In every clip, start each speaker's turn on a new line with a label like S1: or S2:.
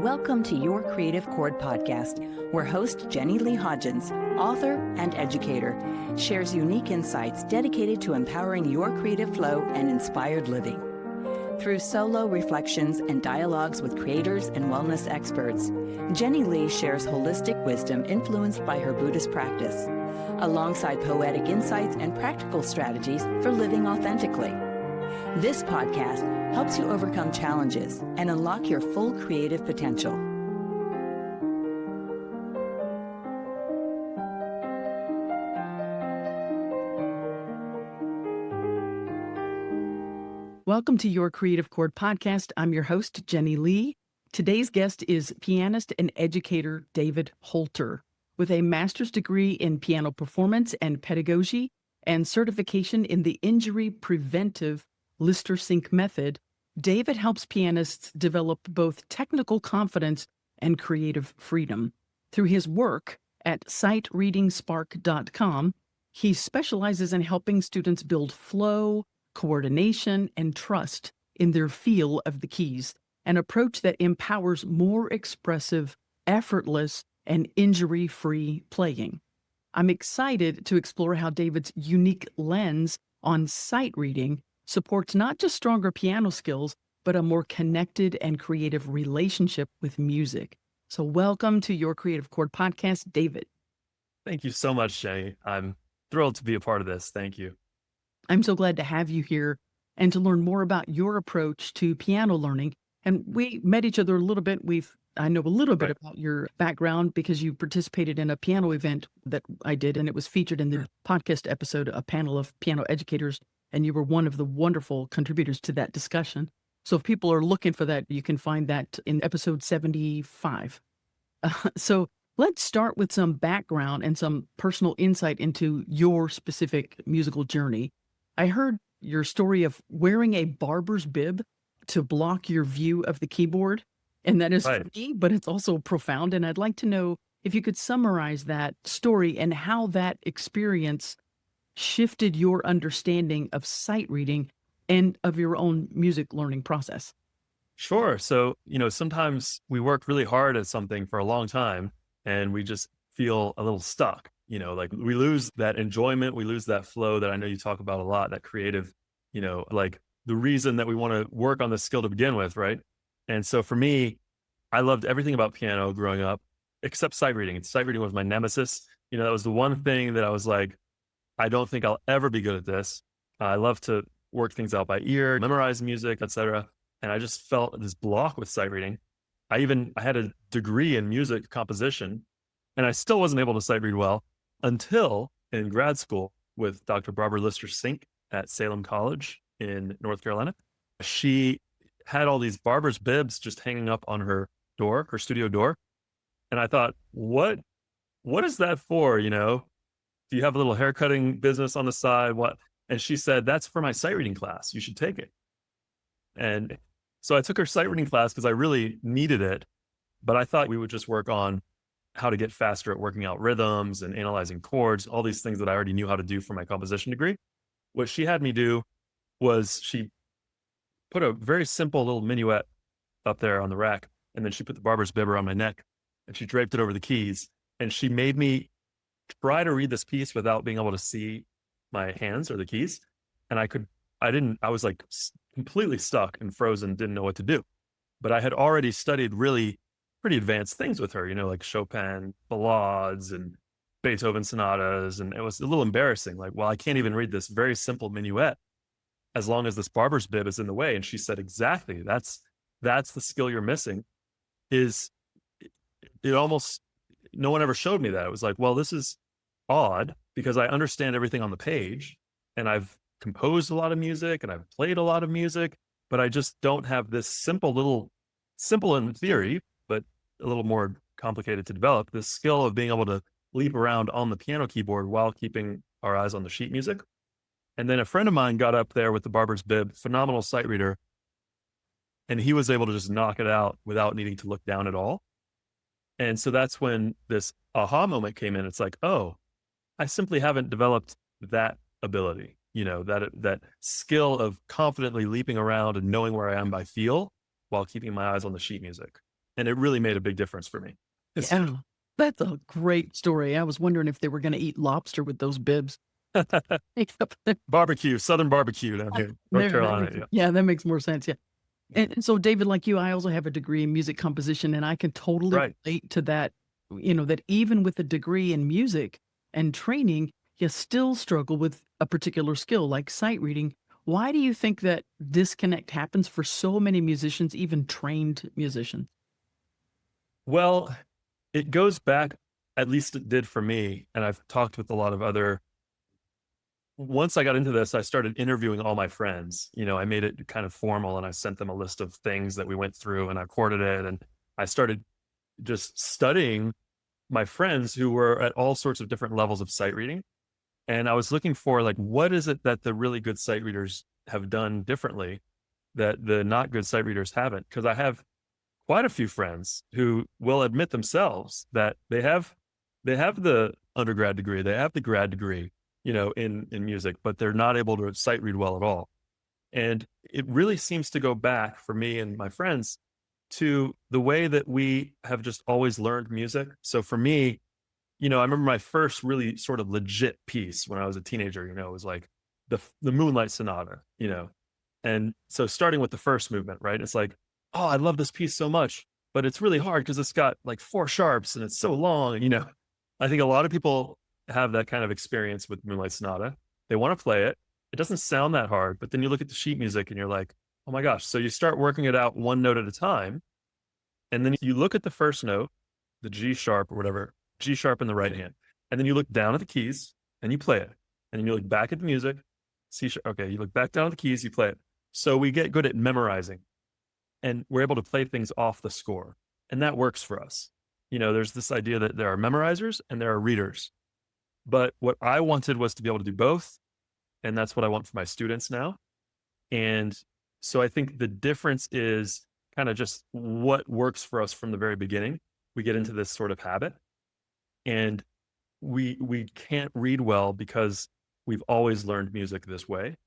S1: Welcome to Your Creative Chord podcast, where host Jenny Lee Hodgins, author and educator, shares unique insights dedicated to empowering your creative flow and inspired living. Through solo reflections and dialogues with creators and wellness experts, Jenny Lee shares holistic wisdom influenced by her Buddhist practice, alongside poetic insights and practical strategies for living authentically. This podcast helps you overcome challenges and unlock your full creative potential.
S2: Welcome to Your Creative Chord podcast. I'm your host, Jenny Lee. Today's guest is pianist and educator David Holter. With a master's degree in piano performance and pedagogy and certification in the injury-preventive Lister Sync method, David helps pianists develop both technical confidence and creative freedom. Through his work at Sightreading.com, he specializes in helping students build flow, coordination, and trust in their feel of the keys, an approach that empowers more expressive, effortless, and injury-free playing. I'm excited to explore how David's unique lens on sight reading supports not just stronger piano skills, but a more connected and creative relationship with music. So welcome to Your Creative Chord podcast, David.
S3: Thank you so much, Jenny. I'm thrilled to be a part of this. Thank you.
S2: I'm so glad to have you here and to learn more about your approach to piano learning. And we met each other a little bit. I know a little bit about your background because you participated in a piano event that I did, and it was featured in the podcast episode, a panel of piano educators, and you were one of the wonderful contributors to that discussion. So if people are looking for that, you can find that in episode 75. So let's start with some background and some personal insight into your specific musical journey. I heard your story of wearing a barber's bib to block your view of the keyboard, and that is funny, but it's also profound. And I'd like to know if you could summarize that story and how that experience shifted your understanding of sight reading and of your own music learning process.
S3: Sure. So, sometimes we work really hard at something for a long time and we just feel a little stuck, like we lose that enjoyment, we lose that flow that I know you talk about a lot, that creative, like the reason that we want to work on this skill to begin with, right? And so for me, I loved everything about piano growing up, except sight reading. Sight reading was my nemesis. That was the one thing that I was like, I don't think I'll ever be good at this. I love to work things out by ear, memorize music, etc. And I just felt this block with sight reading. I had a degree in music composition, and I still wasn't able to sight read well until in grad school with Dr. Barbara Lister Sink at Salem College in North Carolina. She had all these barber's bibs just hanging up on her door, her studio door. And I thought, what is that for? Do you have a little haircutting business on the side? What? And she said, that's for my sight reading class. You should take it. And so I took her sight reading class because I really needed it. But I thought we would just work on how to get faster at working out rhythms and analyzing chords, all these things that I already knew how to do for my composition degree. What she had me do was she put a very simple little minuet up there on the rack. And then she put the barber's bib around my neck and she draped it over the keys. And she made me try to read this piece without being able to see my hands or the keys. And I was like completely stuck and frozen, didn't know what to do. But I had already studied really pretty advanced things with her, like Chopin ballades and Beethoven sonatas. And it was a little embarrassing. Like, well, I can't even read this very simple minuet as long as this barber's bib is in the way. And she said, exactly, that's the skill you're missing. No one ever showed me that. It was like, well, this is odd because I understand everything on the page and I've composed a lot of music and I've played a lot of music, but I just don't have this simple in theory, but a little more complicated to develop, this skill of being able to leap around on the piano keyboard while keeping our eyes on the sheet music. And then a friend of mine got up there with the barber's bib, phenomenal sight reader, and he was able to just knock it out without needing to look down at all. And so that's when this aha moment came in. It's like, oh, I simply haven't developed that ability, that skill of confidently leaping around and knowing where I am by feel while keeping my eyes on the sheet music. And it really made a big difference for me.
S2: Yeah, that's a great story. I was wondering if they were going to eat lobster with those bibs. Yep.
S3: Barbecue, Southern barbecue down here, North Carolina. Yeah.
S2: Yeah, that makes more sense. Yeah. And so, David, like you, I also have a degree in music composition, and I can totally
S3: Right.
S2: relate to that. That even with a degree in music and training, you still struggle with a particular skill like sight reading. Why do you think that disconnect happens for so many musicians, even trained musicians?
S3: Well, it goes back, at least it did for me. And I've talked with a lot of other, once I got into this, I started interviewing all my friends. I made it kind of formal and I sent them a list of things that we went through and I recorded it. And I started just studying my friends who were at all sorts of different levels of sight reading. And I was looking for, like, what is it that the really good sight readers have done differently that the not good sight readers haven't? Because I have quite a few friends who will admit themselves that they have the undergrad degree, they have the grad degree, in music, but they're not able to sight read well at all. And it really seems to go back for me and my friends to the way that we have just always learned music. So for me, I remember my first really sort of legit piece when I was a teenager, it was like the Moonlight Sonata, And so starting with the first movement, right? It's like, oh, I love this piece so much, but it's really hard because it's got like 4 sharps and it's so long. I think a lot of people have that kind of experience with Moonlight Sonata. They want to play it. It doesn't sound that hard, but then you look at the sheet music and you're like, oh my gosh. So you start working it out one note at a time. And then you look at the first note, the G sharp or whatever, G sharp in the right hand. And then you look down at the keys and you play it. And then you look back at the music, C sharp. Okay, you look back down at the keys, you play it. So we get good at memorizing and we're able to play things off the score. And that works for us. There's this idea that there are memorizers and there are readers. But what I wanted was to be able to do both. And that's what I want for my students now. And so I think the difference is kind of just what works for us from the very beginning. We get into this sort of habit and we can't read well because we've always learned music this way,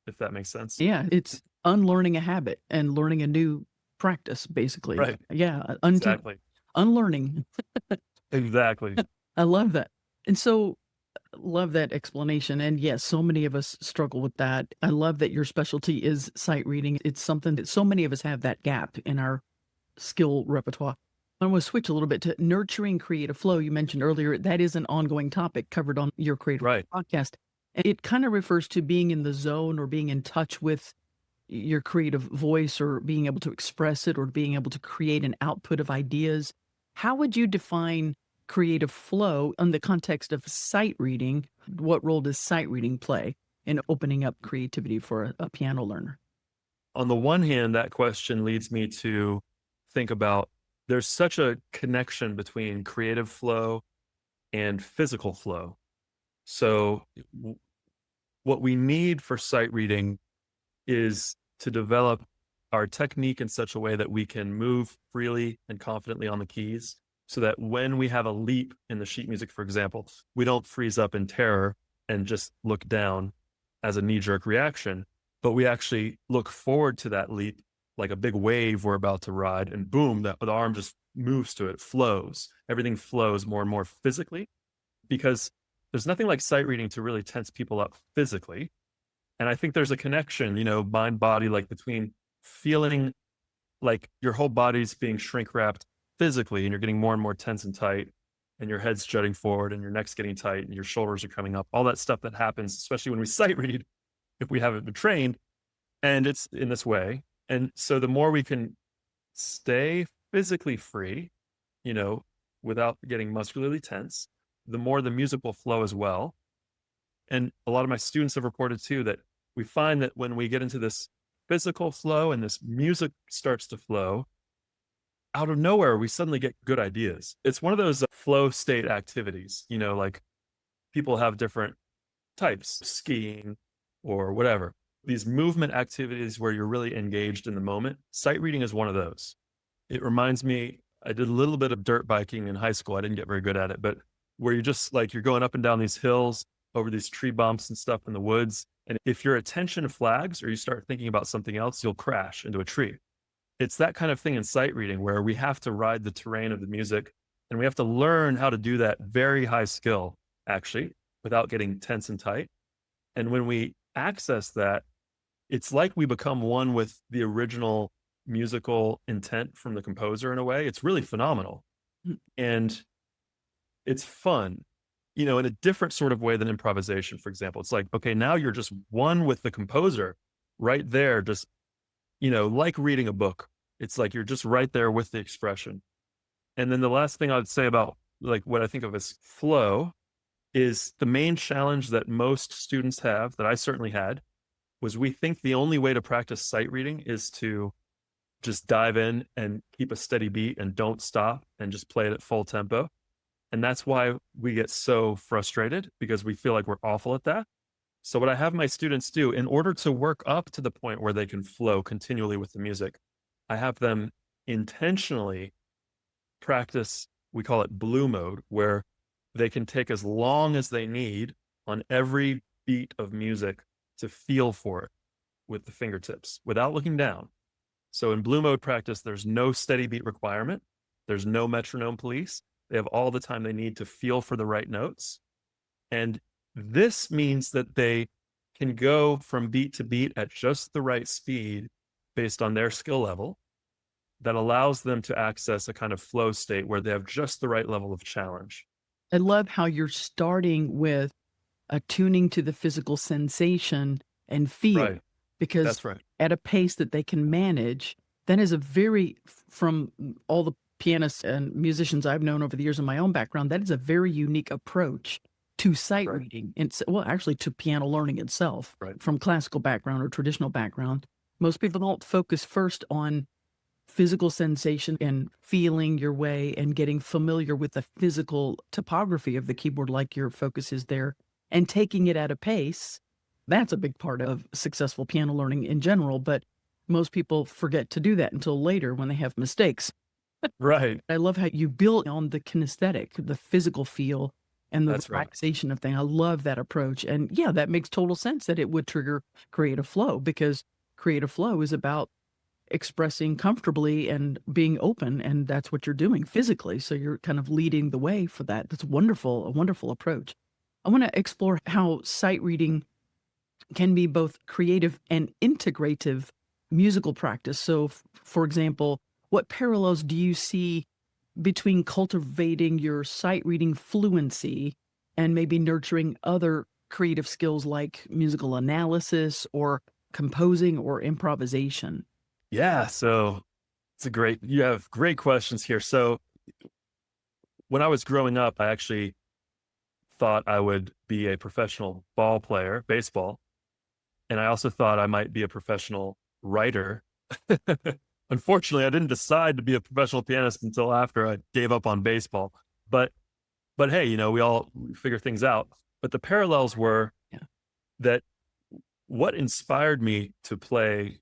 S3: if that makes sense.
S2: Yeah, it's unlearning a habit and learning a new practice, basically.
S3: Right.
S2: Yeah,
S3: Exactly.
S2: unlearning.
S3: Exactly.
S2: I love that. And so, love that explanation. And yes, so many of us struggle with that. I love that your specialty is sight reading. It's something that so many of us have that gap in our skill repertoire. I want to switch a little bit to nurturing creative flow. You mentioned earlier that is an ongoing topic covered on your creative
S3: Right.
S2: podcast. And it kind of refers to being in the zone or being in touch with your creative voice or being able to express it or being able to create an output of ideas. How would you define creative flow in the context of sight reading? What role does sight reading play in opening up creativity for a piano learner?
S3: On the one hand, that question leads me to think about there's such a connection between creative flow and physical flow. So what we need for sight reading is to develop our technique in such a way that we can move freely and confidently on the keys so that when we have a leap in the sheet music, for example, we don't freeze up in terror and just look down as a knee-jerk reaction, but we actually look forward to that leap like a big wave we're about to ride, and boom, the arm just moves to it, flows. Everything flows more and more physically because there's nothing like sight reading to really tense people up physically. And I think there's a connection, mind body, like between feeling like your whole body's being shrink wrapped physically and you're getting more and more tense and tight and your head's jutting forward and your neck's getting tight and your shoulders are coming up, all that stuff that happens, especially when we sight read, if we haven't been trained, and it's in this way. And so the more we can stay physically free, without getting muscularly tense, the more the music will flow as well. And a lot of my students have reported too that we find that when we get into this physical flow and this music starts to flow, out of nowhere, we suddenly get good ideas. It's one of those flow state activities, like people have different types, skiing or whatever. These movement activities where you're really engaged in the moment. Sight reading is one of those. It reminds me, I did a little bit of dirt biking in high school. I didn't get very good at it, but where you're just like, you're going up and down these hills over these tree bumps and stuff in the woods. And if your attention flags or you start thinking about something else, you'll crash into a tree. it's that kind of thing in sight reading where we have to ride the terrain of the music, and we have to learn how to do that very high skill, actually, without getting tense and tight. And when we access that, it's like we become one with the original musical intent from the composer in a way. It's really phenomenal.
S2: Mm.
S3: And it's fun, in a different sort of way than improvisation, for example. It's like, okay, now you're just one with the composer right there, just, like reading a book. It's like you're just right there with the expression. And then the last thing I'd say about like what I think of as flow is the main challenge that most students have, that I certainly had, was we think the only way to practice sight reading is to just dive in and keep a steady beat and don't stop and just play it at full tempo. And that's why we get so frustrated, because we feel like we're awful at that. So what I have my students do in order to work up to the point where they can flow continually with the music, I have them intentionally practice, we call it blue mode, where they can take as long as they need on every beat of music to feel for it with the fingertips without looking down. So in blue mode practice, there's no steady beat requirement. There's no metronome police. They have all the time they need to feel for the right notes. And this means that they can go from beat to beat at just the right speed based on their skill level. That allows them to access a kind of flow state where they have just the right level of challenge.
S2: I love how you're starting with attuning to the physical sensation and feel,
S3: Right.
S2: because
S3: That's right.
S2: at a pace that they can manage, that is a very, from all the pianists and musicians I've known over the years in my own background, that is a very unique approach to sight
S3: Right.
S2: reading. Well, actually to piano learning itself,
S3: Right.
S2: from classical background or traditional background. Most people don't focus first on physical sensation and feeling your way and getting familiar with the physical topography of the keyboard, like your focus is there, and taking it at a pace. That's a big part of successful piano learning in general, but most people forget to do that until later when they have mistakes.
S3: Right.
S2: I love how you build on the kinesthetic, the physical feel, and the
S3: That's right.
S2: relaxation of things. I love that approach. And yeah, that makes total sense that it would trigger creative flow, because creative flow is about expressing comfortably and being open, and that's what you're doing physically. So you're kind of leading the way for that. That's wonderful, a wonderful approach. I want to explore how sight reading can be both creative and integrative musical practice. So, for example, what parallels do you see between cultivating your sight reading fluency and maybe nurturing other creative skills like musical analysis or composing or improvisation?
S3: Yeah. So you have great questions here. So when I was growing up, I actually thought I would be a professional ball player, baseball. And I also thought I might be a professional writer. Unfortunately, I didn't decide to be a professional pianist until after I gave up on baseball. But hey, we figure things out. But the parallels were
S2: Yeah.
S3: that what inspired me to play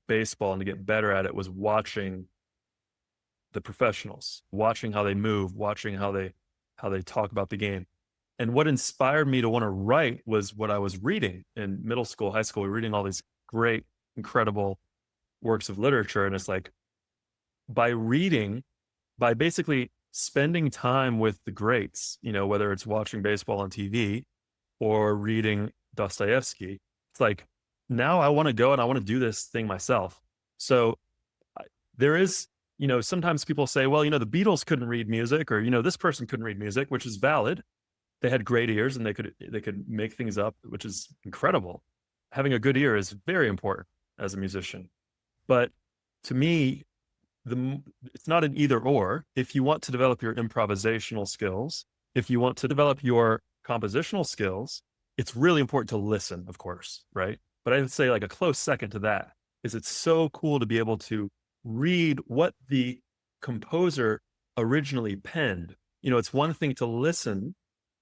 S3: baseball and to get better at it was watching the professionals, watching how they move, watching how they talk about the game. And what inspired me to want to write was what I was reading in middle school, high school. We were reading all these great, incredible works of literature. And it's like, by reading, by basically spending time with the greats, whether it's watching baseball on TV or reading Dostoevsky, it's like, now I want to go and I want to do this thing myself. So there is, sometimes people say, well, the Beatles couldn't read music, or, this person couldn't read music, which is valid. They had great ears and they could make things up, which is incredible. Having a good ear is very important as a musician. But to me, it's not an either or. If you want to develop your improvisational skills, if you want to develop your compositional skills, it's really important to listen, of course, right? But I would say like a close second to that is it's so cool to be able to read what the composer originally penned. It's one thing to listen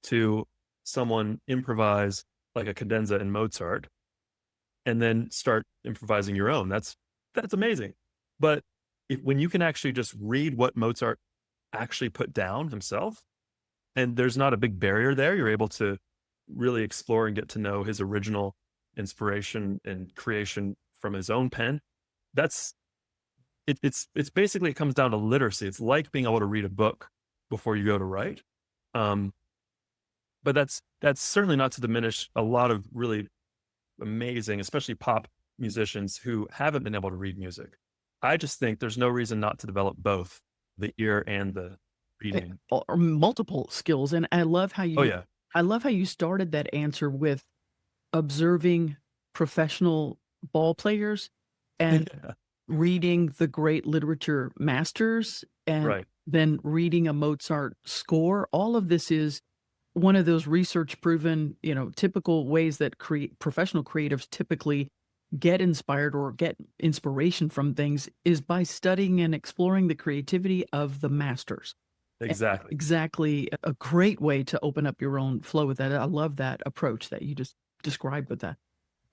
S3: to someone improvise like a cadenza in Mozart and then start improvising your own. That's amazing. But when you can actually just read what Mozart actually put down himself, and there's not a big barrier there, you're able to really explore and get to know his original inspiration and creation from his own pen. That's it's basically, it comes down to literacy. It's like being able to read a book before you go to write. Um, but that's certainly not to diminish a lot of really amazing, especially pop musicians who haven't been able to read music. I just think there's no reason not to develop both the ear and the reading.
S2: Or multiple skills. And
S3: Oh yeah.
S2: I love how you started that answer with observing professional ball players and
S3: Yeah.
S2: reading the great literature masters and
S3: Right.
S2: then reading a Mozart score. All of this is one of those research proven, typical ways that professional creatives typically get inspired or get inspiration from things is by studying and exploring the creativity of the masters.
S3: Exactly.
S2: Exactly. A great way to open up your own flow with that. I love that approach that you just described with that.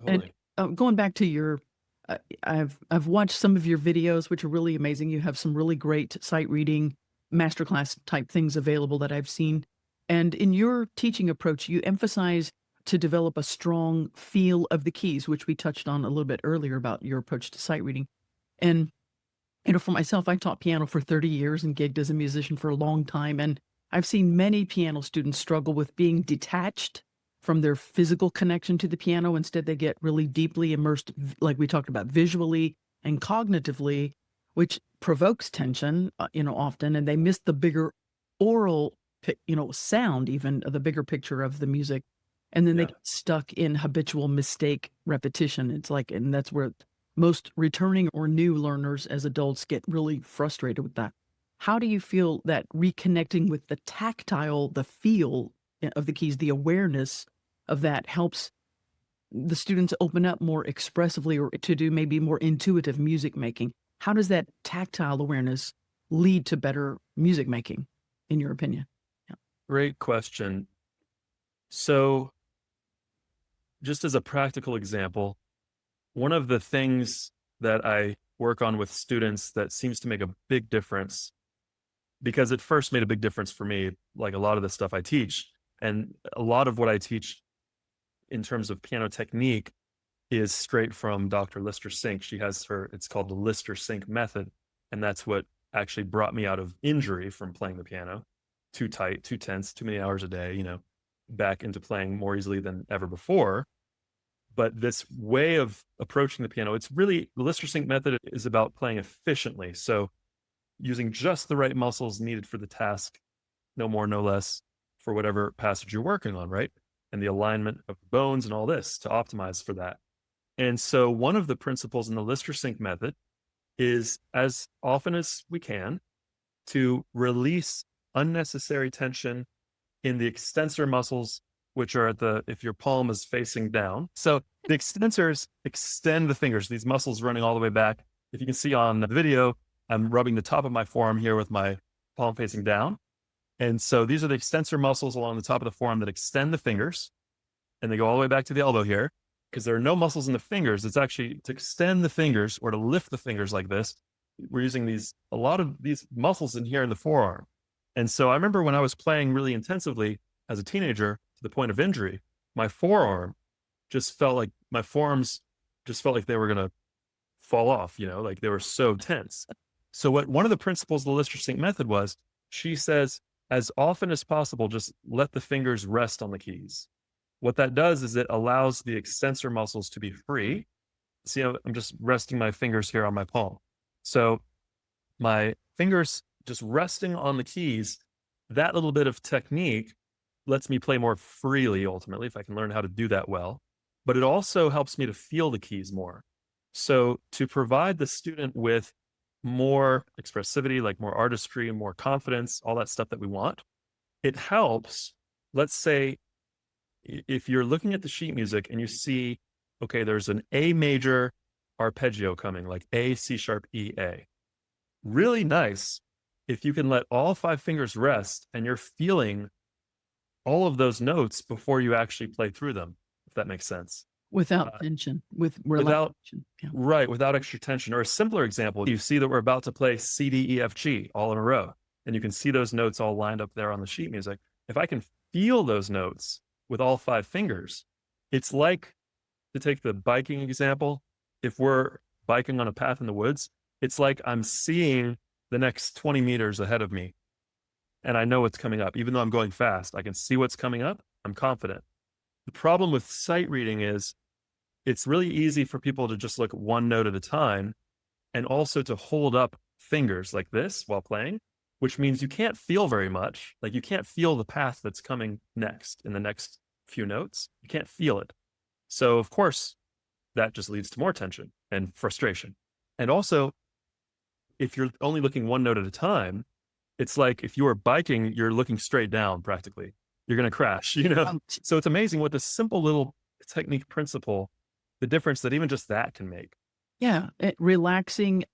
S2: And
S3: Totally.
S2: going back to I've watched some of your videos, which are really amazing. You have some really great sight reading masterclass type things available that I've seen. And in your teaching approach, you emphasize to develop a strong feel of the keys, which we touched on a little bit earlier about your approach to sight reading. And for myself, I taught piano for 30 years and gigged as a musician for a long time. And I've seen many piano students struggle with being detached from their physical connection to the piano. Instead, they get really deeply immersed, like we talked about, visually and cognitively, which provokes tension, often, and they miss the bigger oral, sound, even the bigger picture of the music. And then they
S3: Yeah.
S2: get stuck in habitual mistake repetition. It's like, and that's where most returning or new learners as adults get really frustrated with that. How do you feel that reconnecting with the tactile, the feel of the keys, the awareness of that helps the students open up more expressively or to do maybe more intuitive music making? How does that tactile awareness lead to better music making, in your opinion? Yeah.
S3: Great question. So just as a practical example, one of the things that I work on with students that seems to make a big difference, because it first made a big difference for me, like a lot of the stuff I teach, and a lot of what I teach in terms of piano technique is straight from Dr. Lister Sink. She has it's called the Lister Sink method. And that's what actually brought me out of injury from playing the piano. Too tight, too tense, too many hours a day, back into playing more easily than ever before. But this way of approaching the piano, it's really, the Lister Sink method is about playing efficiently. So using just the right muscles needed for the task, no more, no less, for whatever passage you're working on, right? And the alignment of the bones and all this to optimize for that. And so one of the principles in the Lister Sink method is, as often as we can, to release unnecessary tension in the extensor muscles, which are if your palm is facing down. So the extensors extend the fingers, these muscles running all the way back. If you can see on the video, I'm rubbing the top of my forearm here with my palm facing down. And so these are the extensor muscles along the top of the forearm that extend the fingers, and they go all the way back to the elbow here, because there are no muscles in the fingers. It's actually to extend the fingers or to lift the fingers like this. We're using a lot of these muscles in here in the forearm. And so I remember when I was playing really intensively as a teenager to the point of injury, my forearms just felt like they were going to fall off, like they were so tense. So one of the principles of the Lister Sink method was, she says, as often as possible, just let the fingers rest on the keys. What that does is it allows the extensor muscles to be free. See, I'm just resting my fingers here on my palm. So my fingers just resting on the keys, that little bit of technique lets me play more freely, ultimately, if I can learn how to do that well. But it also helps me to feel the keys more. So to provide the student with more expressivity, like more artistry and more confidence, all that stuff that we want, it helps. Let's say if you're looking at the sheet music and you see, okay, there's an A major arpeggio coming, like A, C sharp, E, A. Really nice if you can let all 5 fingers rest and you're feeling all of those notes before you actually play through them, if that makes sense.
S2: Without tension, with relaxation. Yeah.
S3: Right, without extra tension. Or a simpler example, you see that we're about to play C, D, E, F, G all in a row, and you can see those notes all lined up there on the sheet music. If I can feel those notes with all 5 fingers, it's like, to take the biking example, if we're biking on a path in the woods it's like I'm seeing the next 20 meters ahead of me and I know what's coming up. Even though I'm going fast, I can see what's coming up. I'm confident. The problem with sight reading is it's really easy for people to just look one note at a time and also to hold up fingers like this while playing, which means you can't feel very much. Like you can't feel the path that's coming next in the next few notes. You can't feel it. So of course, that just leads to more tension and frustration. And also, if you're only looking one note at a time, it's like if you were biking, you're looking straight down practically. You're going to crash, you know? So it's amazing what this simple little technique principle, the difference that even just that can make.
S2: Yeah, relaxing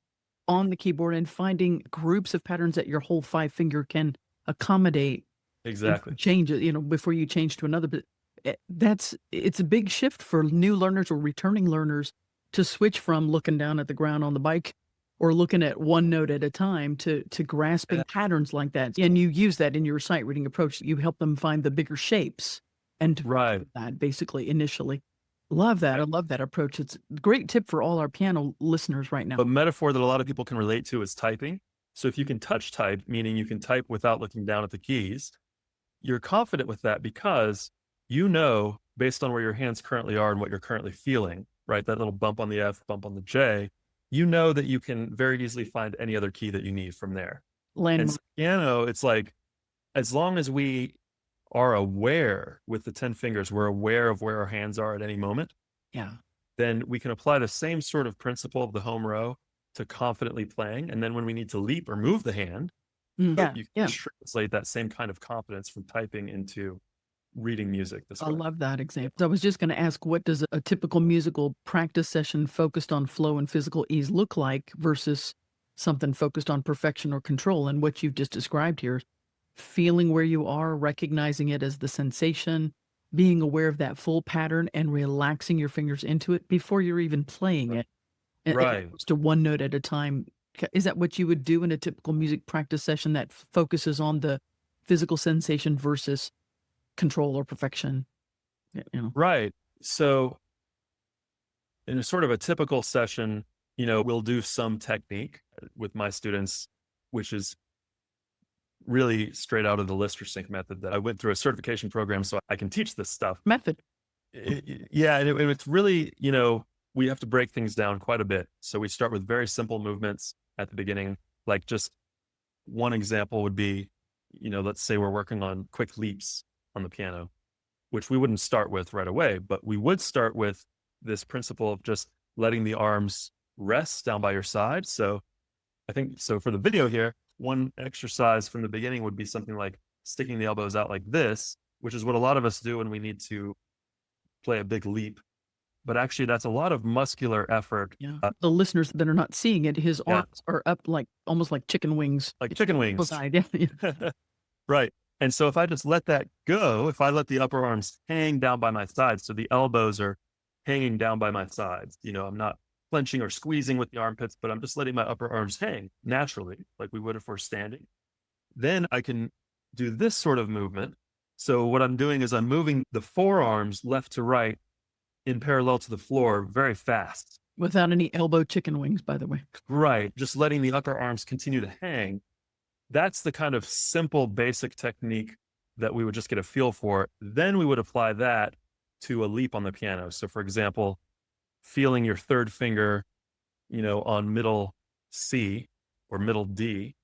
S2: on the keyboard and finding groups of patterns that your whole 5-finger can accommodate.
S3: Exactly.
S2: Change it, before you change to another. But it's a big shift for new learners or returning learners to switch from looking down at the ground on the bike or looking at one note at a time to grasping patterns like that. And you use that in your sight reading approach. You help them find the bigger shapes and
S3: Right.
S2: that basically initially. Love that. I love that approach. It's a great tip for all our piano listeners right now.
S3: A metaphor that a lot of people can relate to is typing. So if you can touch type, meaning you can type without looking down at the keys, you're confident with that because you know, based on where your hands currently are and what you're currently feeling, right? That little bump on the F, bump on the J, you know that you can very easily find any other key that you need from there. And so piano, it's like, as long as we are aware with the 10 fingers, we're aware of where our hands are at any moment.
S2: Yeah.
S3: Then we can apply the same sort of principle of the home row to confidently playing. And then when we need to leap or move the hand, you can translate that same kind of confidence from typing into reading music this way.
S2: I love that example. I was just going to ask, what does a typical musical practice session focused on flow and physical ease look like versus something focused on perfection or control? And what you've just described here, feeling where you are, recognizing it as the sensation, being aware of that full pattern and relaxing your fingers into it before you're even playing it.
S3: Right.
S2: To one note at a time. Is that what you would do in a typical music practice session that focuses on the physical sensation versus control or perfection?
S3: Right. So in a sort of a typical session, we'll do some technique with my students, which is really straight out of the Lister Sync method that I went through a certification program so I can teach this stuff.
S2: Method.
S3: Yeah. And it's really, we have to break things down quite a bit. So we start with very simple movements at the beginning. Like just one example would be, let's say we're working on quick leaps on the piano, which we wouldn't start with right away, but we would start with this principle of just letting the arms rest down by your side. So I think, so for the video here, one exercise from the beginning would be something like sticking the elbows out like this, which is what a lot of us do when we need to play a big leap. But actually, that's a lot of muscular effort.
S2: Yeah. The listeners that are not seeing it, his arms are up like almost like chicken wings.
S3: Like chicken wings.
S2: Yeah.
S3: Right. And so if I just let that go, if I let the upper arms hang down by my sides, so the elbows are hanging down by my sides, I'm not clenching or squeezing with the armpits, but I'm just letting my upper arms hang naturally, like we would if we're standing. Then I can do this sort of movement. So what I'm doing is I'm moving the forearms left to right in parallel to the floor very fast.
S2: Without any elbow chicken wings, by the way.
S3: Right. Just letting the upper arms continue to hang. That's the kind of simple, basic technique that we would just get a feel for. Then we would apply that to a leap on the piano. So for example, feeling your third finger, on middle C or middle D,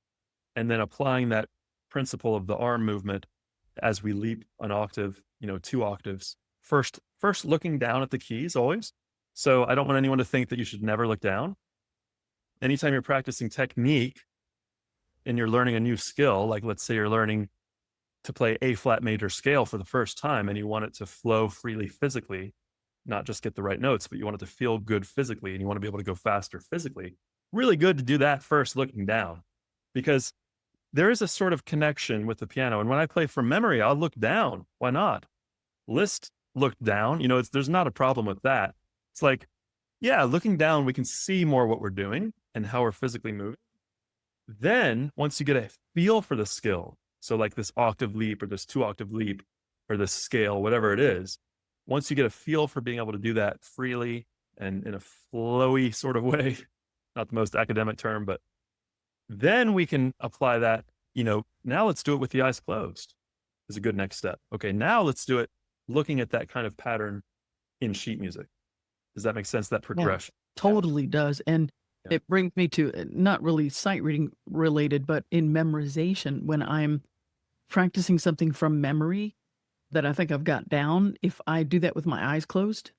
S3: and then applying that principle of the arm movement as we leap an octave, 2 octaves. First looking down at the keys always. So I don't want anyone to think that you should never look down. Anytime you're practicing technique and you're learning a new skill, like let's say you're learning to play A flat major scale for the first time and you want it to flow freely physically, not just get the right notes, but you want it to feel good physically and you want to be able to go faster physically. Really good to do that first looking down, because there is a sort of connection with the piano. And when I play from memory, I'll look down. Why not? Liszt looked down, there's not a problem with that. It's like, yeah, looking down, we can see more what we're doing and how we're physically moving. Then once you get a feel for the skill, so like this octave leap or this 2 octave leap or this scale, whatever it is, once you get a feel for being able to do that freely and in a flowy sort of way, not the most academic term, but then we can apply that, now let's do it with the eyes closed is a good next step. Okay, now let's do it looking at that kind of pattern in sheet music. Does that make sense? That
S2: Yeah,
S3: progression?
S2: totally does. And
S3: Yeah.
S2: it brings me to not really sight reading related, but in memorization, when I'm practicing something from memory that I think I've got down, if I do that with my eyes closed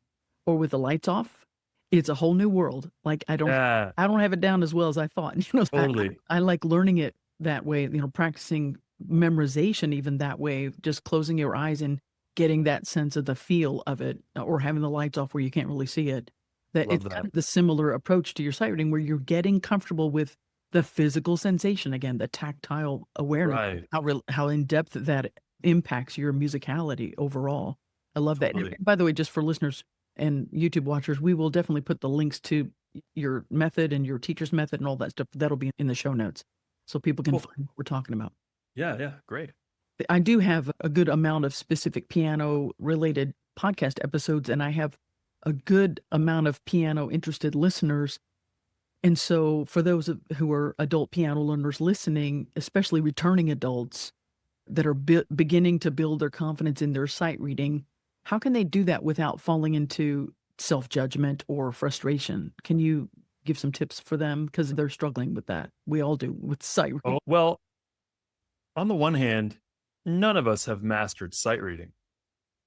S2: or with the lights off, it's a whole new world. Like
S3: Yeah,
S2: I don't have it down as well as I thought.
S3: totally.
S2: I like learning it that way, practicing memorization even that way, just closing your eyes and getting that sense of the feel of it, or having the lights off where you can't really see it. That
S3: Love
S2: it's
S3: that.
S2: kind of the similar approach to your sight reading where you're getting comfortable with the physical sensation again, the tactile awareness,
S3: Right.
S2: how in depth that impacts your musicality overall. I love that. And
S3: Totally.
S2: by the way, just for listeners and YouTube watchers, we will definitely put the links to your method and your teacher's method and all that stuff. That'll be in the show notes so people can
S3: Cool.
S2: find what we're talking about.
S3: Yeah. Great.
S2: I do have a good amount of specific piano related podcast episodes, and I have a good amount of piano interested listeners. And so for those who are adult piano learners listening, especially returning adults that are beginning to build their confidence in their sight reading, how can they do that without falling into self-judgment or frustration? Can you give some tips for them? Because they're struggling with that. We all do with sight reading.
S3: Oh, well, on the one hand, none of us have mastered sight reading.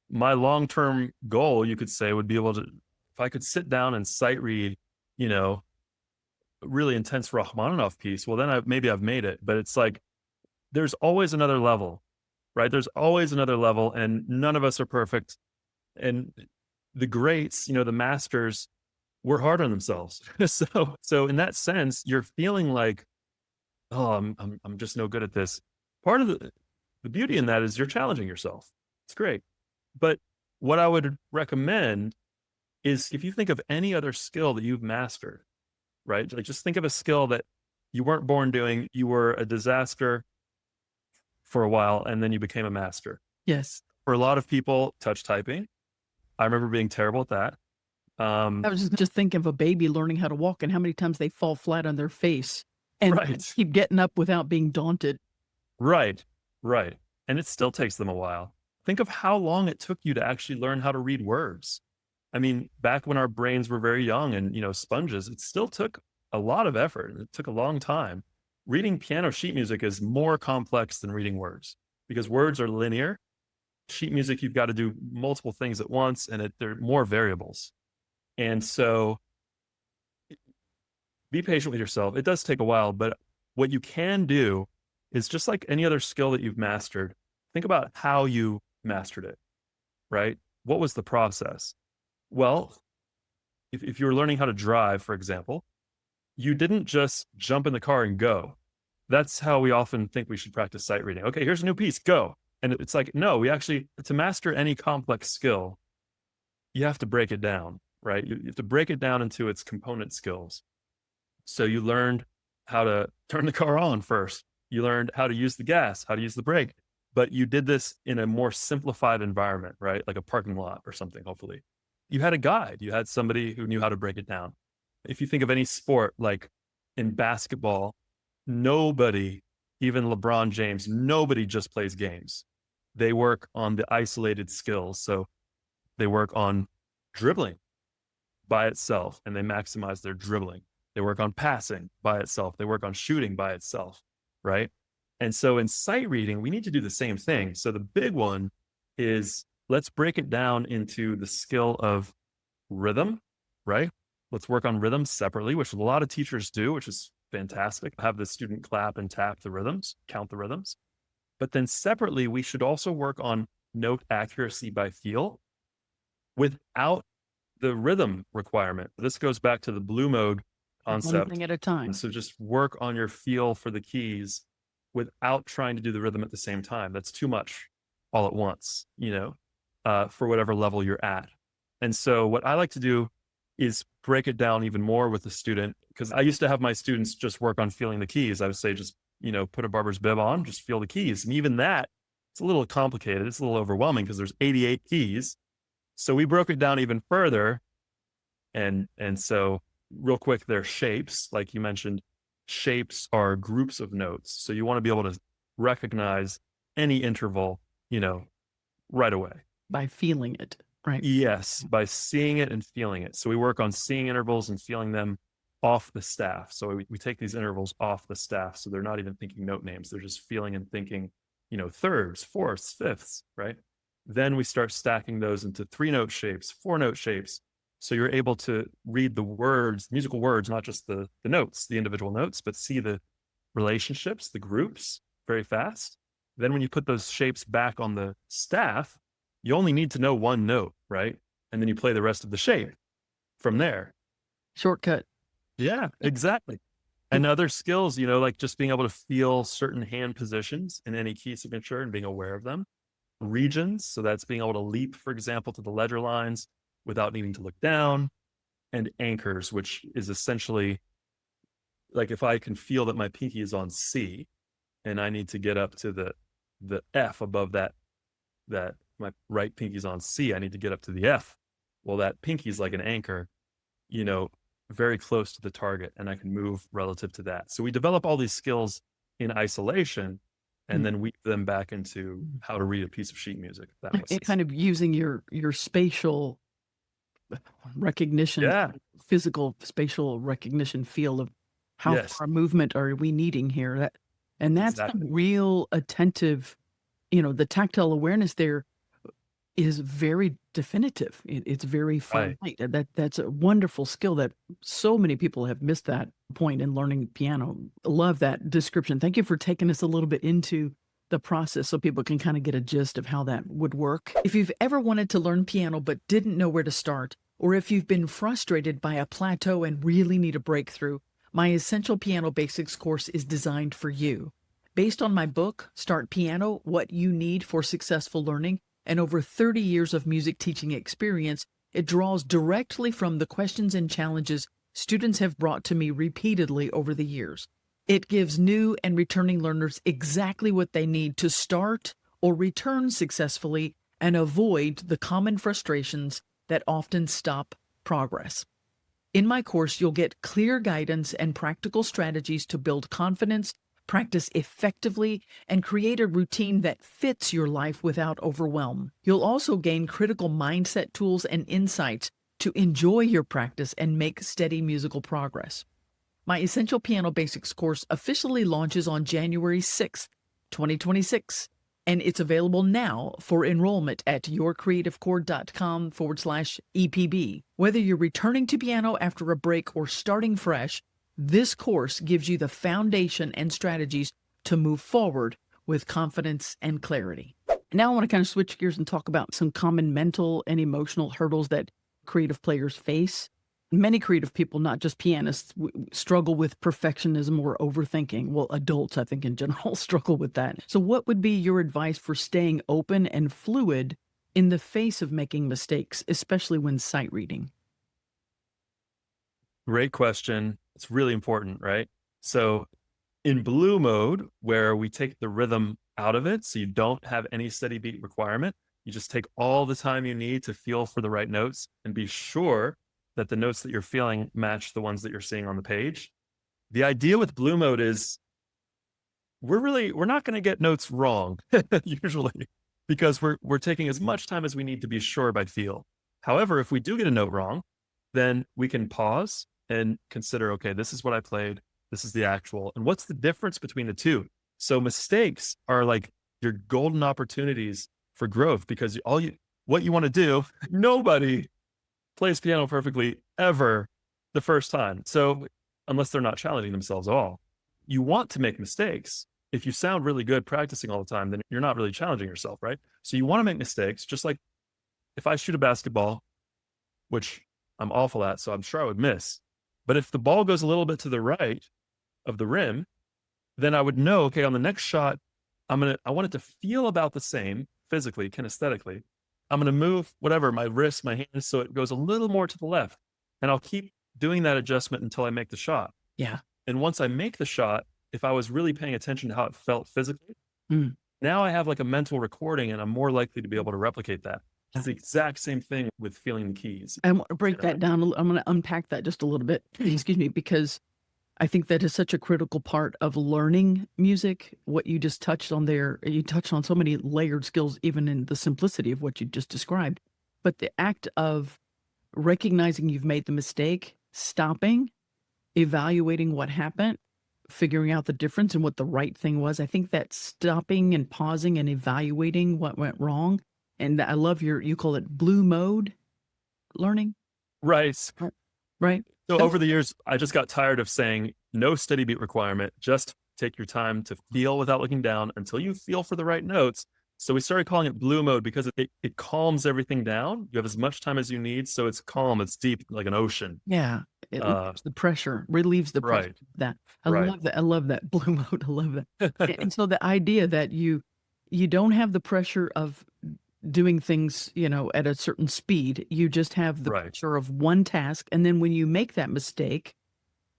S3: My long-term goal, you could say, would be able to, if I could sit down and sight read, a really intense Rachmaninoff piece, well, then maybe I've made it. But it's like, there's always another level, right? There's always another level, and none of us are perfect. And the greats, the masters, were hard on themselves. So in that sense, you're feeling like, oh, I'm just no good at this. Part of the beauty in that is you're challenging yourself. It's great. But what I would recommend is if you think of any other skill that you've mastered, right? Like just think of a skill that you weren't born doing, you were a disaster for a while, and then you became a master.
S2: Yes.
S3: For a lot of people, touch typing. I remember being terrible at that.
S2: I was just thinking of a baby learning how to walk and how many times they fall flat on their face and
S3: Right.
S2: keep getting up without being daunted.
S3: Right. And it still takes them a while. Think of how long it took you to actually learn how to read words. I mean, back when our brains were very young and, sponges, it still took a lot of effort. It took a long time. Reading piano sheet music is more complex than reading words because words are linear. Sheet music, you've got to do multiple things at once, and there are more variables. And so be patient with yourself. It does take a while, but what you can do is just like any other skill that you've mastered, think about how you mastered it, right? What was the process? Well, if you were learning how to drive, for example, you didn't just jump in the car and go. That's how we often think we should practice sight reading. Okay, here's a new piece, go. And it's like, no, we actually, to master any complex skill, you have to break it down, right? You have to break it down into its component skills. So you learned how to turn the car on first. You learned how to use the gas, how to use the brake, but you did this in a more simplified environment, right? Like a parking lot or something, hopefully. You had a guide. You had somebody who knew how to break it down. If you think of any sport, like in basketball, nobody, even LeBron James, nobody just plays games. They work on the isolated skills. So they work on dribbling by itself and they maximize their dribbling. They work on passing by itself. They work on shooting by itself, right? And so in sight reading, we need to do the same thing. So the big one is let's break it down into the skill of rhythm, right? Let's work on rhythm separately, which a lot of teachers do, which is fantastic. Have the student clap and tap the rhythms, count the rhythms. But then separately, we should also work on note accuracy by feel without the rhythm requirement. This goes back to the blue mode concept.
S2: One thing at a time.
S3: So just work on your feel for the keys without trying to do the rhythm at the same time. That's too much all at once, for whatever level you're at. And so what I like to do is break it down even more with the student, because I used to have my students just work on feeling the keys. I would say, just, put a barber's bib on, just feel the keys. And even that, it's a little complicated. It's a little overwhelming because there's 88 keys. So we broke it down even further. And so real quick, they're shapes. Like you mentioned, shapes are groups of notes. So you want to be able to recognize any interval, right away.
S2: By feeling it, right?
S3: Yes, by seeing it and feeling it. So we work on seeing intervals and feeling them off the staff. So we take these intervals off the staff. So they're not even thinking note names. They're just feeling and thinking, thirds, fourths, fifths, right? Then we start stacking those into 3-note shapes, 4-note shapes. So you're able to read the words, musical words, not just the notes, the individual notes, but see the relationships, the groups very fast. Then when you put those shapes back on the staff, you only need to know one note, right? And then you play the rest of the shape from there.
S2: Shortcut.
S3: Yeah, exactly. And other skills, like just being able to feel certain hand positions in any key signature and being aware of them. Regions, so that's being able to leap, for example, to the ledger lines without needing to look down. And anchors, which is essentially like if I can feel that my pinky is on C and I need to get up to the F above that my right pinky's on C, I need to get up to the F. Well, that pinky's like an anchor, very close to the target, and I can move relative to that. So we develop all these skills in isolation and then weave them back into how to read a piece of sheet music. If that makes sense.
S2: Kind of using your spatial recognition,
S3: Yeah.
S2: physical spatial recognition feel of how
S3: Yes.
S2: far movement are we needing here. That's
S3: Exactly.
S2: the real attentive, the tactile awareness there is very definitive. It's very
S3: Right.
S2: finite. That's a wonderful skill that so many people have missed that point in learning piano. Love that description. Thank you for taking us a little bit into the process so people can kind of get a gist of how that would work. If you've ever wanted to learn piano but didn't know where to start, or if you've been frustrated by a plateau and really need a breakthrough, my Essential Piano Basics course is designed for you. Based on my book, Start Piano: What You Need for Successful Learning, and over 30 years of music teaching experience, it draws directly from the questions and challenges students have brought to me repeatedly over the years. It gives new and returning learners exactly what they need to start or return successfully and avoid the common frustrations that often stop progress. In my course, you'll get clear guidance and practical strategies to build confidence, practice effectively, and create a routine that fits your life without overwhelm. You'll also gain critical mindset tools and insights to enjoy your practice and make steady musical progress. My Essential Piano Basics course officially launches on January 6th, 2026, and it's available now for enrollment at yourcreativechord.com/EPB. Whether you're returning to piano after a break or starting fresh, this course gives you the foundation and strategies to move forward with confidence and clarity. Now I want to kind of switch gears and talk about some common mental and emotional hurdles that creative players face. Many creative people, not just pianists, struggle with perfectionism or overthinking. Well, adults, I think in general, struggle with that. So what would be your advice for staying open and fluid in the face of making mistakes, especially when sight reading?
S3: Great question. It's really important, right? So in blue mode, where we take the rhythm out of it, so you don't have any steady beat requirement, you just take all the time you need to feel for the right notes and be sure that the notes that you're feeling match the ones that you're seeing on the page. The idea with blue mode is we're not going to get notes wrong usually, because we're taking as much time as we need to be sure by feel. However, if we do get a note wrong, then we can pause and consider, okay, this is what I played, this is the actual, and what's the difference between the two? So mistakes are like your golden opportunities for growth, because what you want to do, nobody plays piano perfectly ever the first time. So unless they're not challenging themselves at all, you want to make mistakes. If you sound really good practicing all the time, then you're not really challenging yourself, right? So you want to make mistakes, just like if I shoot a basketball, which I'm awful at, so I'm sure I would miss. But if the ball goes a little bit to the right of the rim, then I would know, okay, on the next shot, I want it to feel about the same physically, kinesthetically. I'm going to move whatever, my wrist, my hands, so it goes a little more to the left. And I'll keep doing that adjustment until I make the shot.
S2: Yeah.
S3: And once I make the shot, if I was really paying attention to how it felt physically, now I have like a mental recording and I'm more likely to be able to replicate that. It's the exact same thing with feeling the keys.
S2: I want to break
S3: you know?
S2: that down. I'm going to unpack that just a little bit. Excuse me, because I think that is such a critical part of learning music. What you just touched on there, you touched on so many layered skills, even in the simplicity of what you just described. But the act of recognizing you've made the mistake, stopping, evaluating what happened, figuring out the difference and what the right thing was. I think that stopping and pausing and evaluating what went wrong. And I love you call it blue mode learning,
S3: Right.
S2: right?
S3: So over the years, I just got tired of saying no steady beat requirement. Just take your time to feel without looking down until you feel for the right notes. So we started calling it blue mode because it calms everything down. You have as much time as you need. So it's calm, it's deep, like an ocean.
S2: Yeah. It relieves the pressure, relieves the pressure.
S3: Right.
S2: That I
S3: Right.
S2: love that. I love that blue mode. I love that. And so the idea that you don't have the pressure of doing things, at a certain speed. You just have the
S3: Right.
S2: pressure of one task. And then when you make that mistake,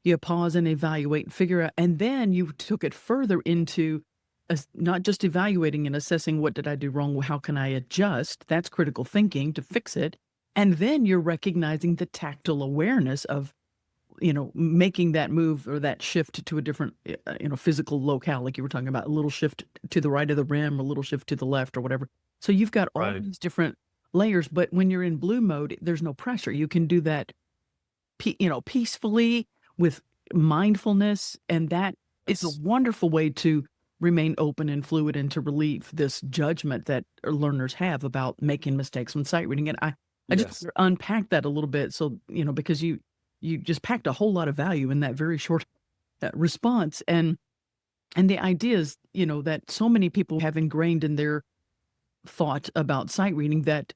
S2: you pause and evaluate and figure out. And then you took it further into not just evaluating and assessing what did I do wrong? How can I adjust? That's critical thinking to fix it. And then you're recognizing the tactile awareness of, making that move or that shift to a different, physical locale, like you were talking about, a little shift to the right of the rim, a little shift to the left or whatever. So you've got all
S3: Right.
S2: these different layers, but when you're in blue mode, there's no pressure. You can do that, peacefully with mindfulness. And that is a
S3: Yes.
S2: wonderful way to remain open and fluid and to relieve this judgment that learners have about making mistakes when sight reading. And I just
S3: Yes.
S2: want to unpack that a little bit. So, because you just packed a whole lot of value in that very short response. And the idea is, that so many people have ingrained in their thought about sight reading that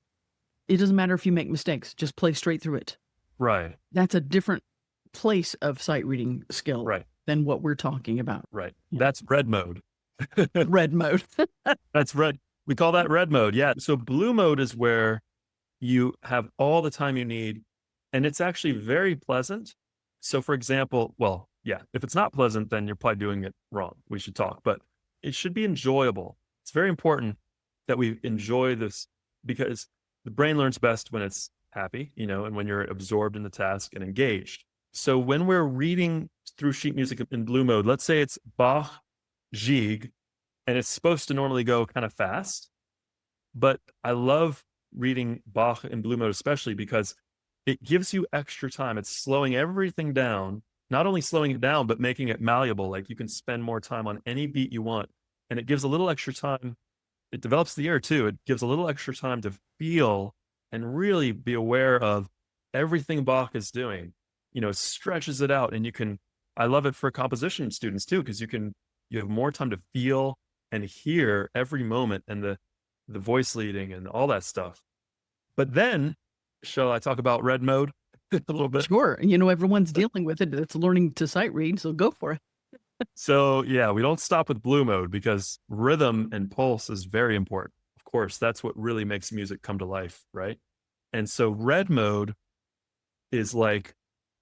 S2: it doesn't matter if you make mistakes, just play straight through it.
S3: Right.
S2: That's a different place of sight reading skill
S3: Right.
S2: than what we're talking about.
S3: Right.
S2: Yeah.
S3: That's red mode.
S2: Red mode.
S3: That's red. We call that red mode. Yeah. So blue mode is where you have all the time you need, and it's actually very pleasant. So for example, well, yeah, if it's not pleasant, then you're probably doing it wrong. We should talk, but it should be enjoyable. It's very important that we enjoy this because the brain learns best when it's happy, and when you're absorbed in the task and engaged. So when we're reading through sheet music in blue mode, let's say it's Bach Gigue, and it's supposed to normally go kind of fast, but I love reading Bach in blue mode, especially because it gives you extra time. It's slowing everything down, not only slowing it down, but making it malleable. Like you can spend more time on any beat you want. And it gives a little extra time. It develops the ear too. It gives a little extra time to feel and really be aware of everything Bach is doing. Stretches it out, and I love it for composition students too, because you have more time to feel and hear every moment and the voice leading and all that stuff. But then, shall I talk about red mode a little bit?
S2: Sure. Everyone's dealing with it. It's learning to sight read. So go for it.
S3: So yeah, we don't stop with blue mode because rhythm and pulse is very important. Of course, that's what really makes music come to life, right? And so red mode is like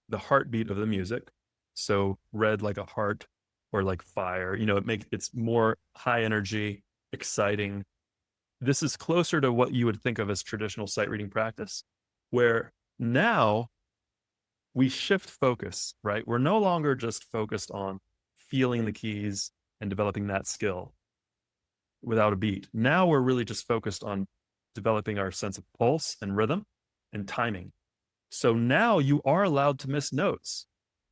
S3: the heartbeat of the music. So red like a heart or like fire, it's more high energy, exciting. This is closer to what you would think of as traditional sight reading practice, where now we shift focus, right? We're no longer just focused on feeling the keys and developing that skill without a beat. Now we're really just focused on developing our sense of pulse and rhythm and timing. So now you are allowed to miss notes.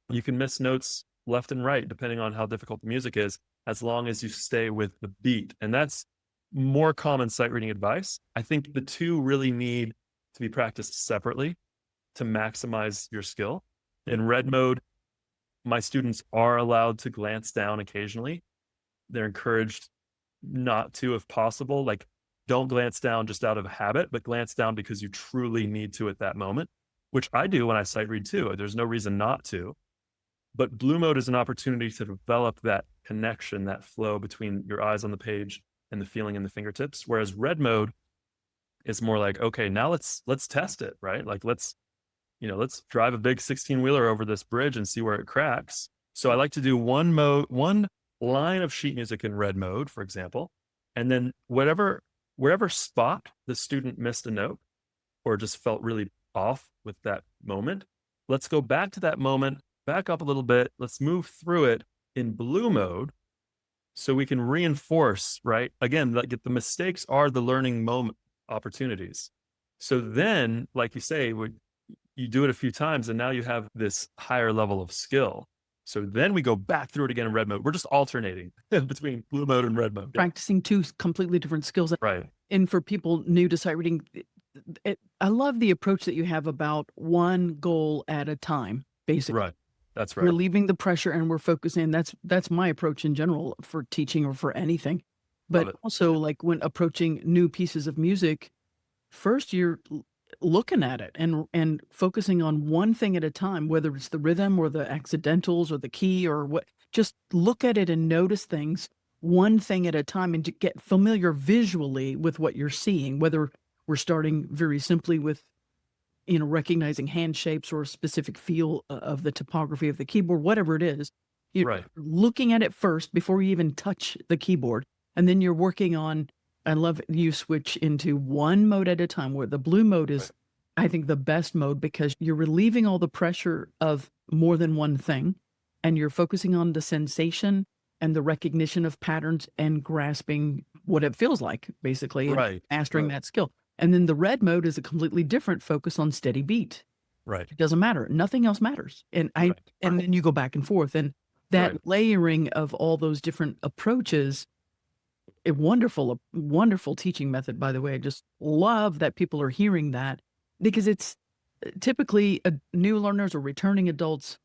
S3: You can miss notes left and right, depending on how difficult the music is, as long as you stay with the beat. And that's more common sight reading advice. I think the two really need to be practiced separately to maximize your skill. In red mode, my students are allowed to glance down occasionally. They're encouraged not to, if possible. Like, don't glance down just out of habit, but glance down because you truly need to at that moment, which I do when I sight read too. There's no reason not to. But blue mode is an opportunity to develop that connection, that flow between your eyes on the page and the feeling in the fingertips. Whereas red mode is more like, okay, now let's test it, right? Like let's drive a big 16-wheeler over this bridge and see where it cracks. So I like to do one line of sheet music in red mode, for example, and then whatever wherever spot the student missed a note or just felt really off with that moment, let's go back to that moment, back up a little bit. Let's move through it in blue mode so we can reinforce, right? Again, like the mistakes are the learning moment opportunities. So then, like you say, you do it a few times and now you have this higher level of skill. So then we go back through it again in red mode. We're just alternating between blue mode and red mode. Yeah.
S2: Practicing two completely different skills.
S3: Right.
S2: And for people new to sight reading, I love the approach that you have about one goal at a time, basically.
S3: Right. That's right.
S2: Relieving the pressure and we're focusing. That's my approach in general for teaching or for anything. But also like when approaching new pieces of music, first you're looking at it and focusing on one thing at a time, whether it's the rhythm or the accidentals or the key or what, just look at it and notice things one thing at a time and to get familiar visually with what you're seeing, whether we're starting very simply with, recognizing hand shapes or a specific feel of the topography of the keyboard, whatever it is, you're looking at it first before you even touch the keyboard. And then you're working on, I love you switch into one mode at a time where the blue mode is, I think, the best mode because you're relieving all the pressure of more than one thing and you're focusing on the sensation and the recognition of patterns and grasping what it feels like, basically, and mastering that skill. And then the red mode is a completely different focus on steady beat.
S3: Right.
S2: It doesn't matter. Nothing else matters. And and then you go back and forth. And that layering of all those different approaches, a wonderful teaching method, by the way. I just love that people are hearing that because it's typically new learners or returning adults,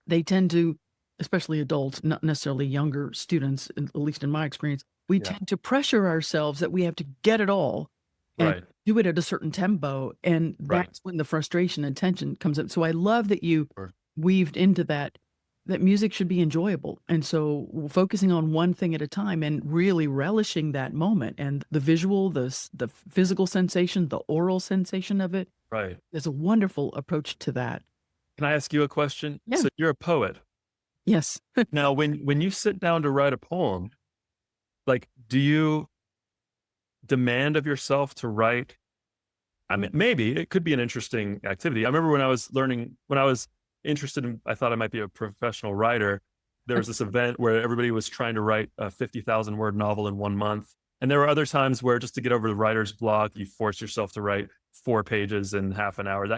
S2: they tend to, especially adults, not necessarily younger students, at least in my experience, we tend to pressure ourselves that we have to get it all and do it at a certain tempo. And that's when the frustration and tension comes up. So I love that you weaved into that music should be enjoyable. And so focusing on one thing at a time and really relishing that moment and the visual, the physical sensation, the oral sensation of it.
S3: Right.
S2: There's a wonderful approach to that.
S3: Can I ask you a question?
S2: Yeah.
S3: So you're a poet.
S2: Yes.
S3: Now, when you sit down to write a poem, like, do you demand of yourself to write? I mean, maybe it could be an interesting activity. I remember when I was interested in, I thought I might be a professional writer. There was this event where everybody was trying to write a 50,000 word novel in 1 month. And there were other times where just to get over the writer's block, you force yourself to write 4 pages in half an hour,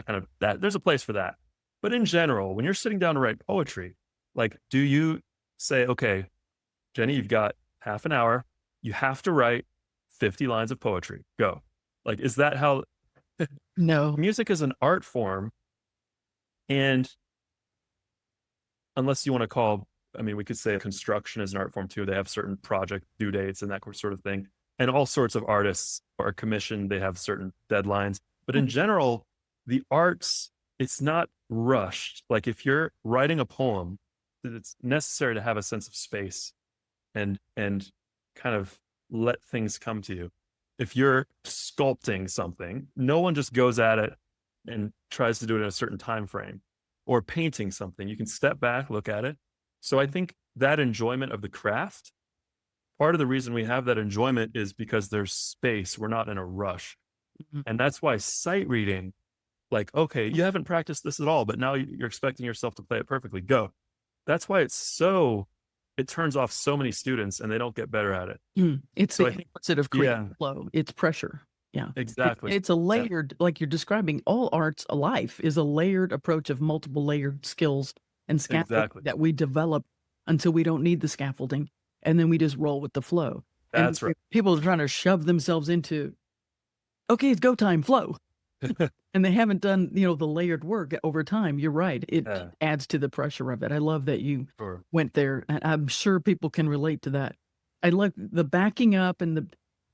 S3: there's a place for that. But in general, when you're sitting down to write poetry, like, do you say, okay, Jenny, you've got half an hour, you have to write 50 lines of poetry, go. Like, is that how?
S2: No.
S3: Music is an art form. And unless you want to call, we could say construction is an art form too. They have certain project due dates and that sort of thing. And all sorts of artists are commissioned. They have certain deadlines. But in general, the arts, it's not rushed. Like if you're writing a poem, it's necessary to have a sense of space and kind of let things come to you. If you're sculpting something, no one just goes at it and tries to do it in a certain time frame. Or painting something, you can step back, look at it. So I think that enjoyment of the craft, part of the reason we have that enjoyment is because there's space. We're not in a rush. Mm-hmm. And that's why sight reading, like, okay, you haven't practiced this at all, but now you're expecting yourself to play it perfectly. Go. That's why it turns off so many students and they don't get better at it.
S2: It's the opposite of creative flow. It's pressure. Yeah,
S3: exactly.
S2: It's a layered, like you're describing, all arts, life is a layered approach of multiple layered skills and scaffolding that we develop until we don't need the scaffolding. And then we just roll with the flow.
S3: That's right.
S2: People are trying to shove themselves into, okay, it's go time, flow. And they haven't done, the layered work over time. You're right. It adds to the pressure of it. I love that you went there. And I'm sure people can relate to that. I like the backing up and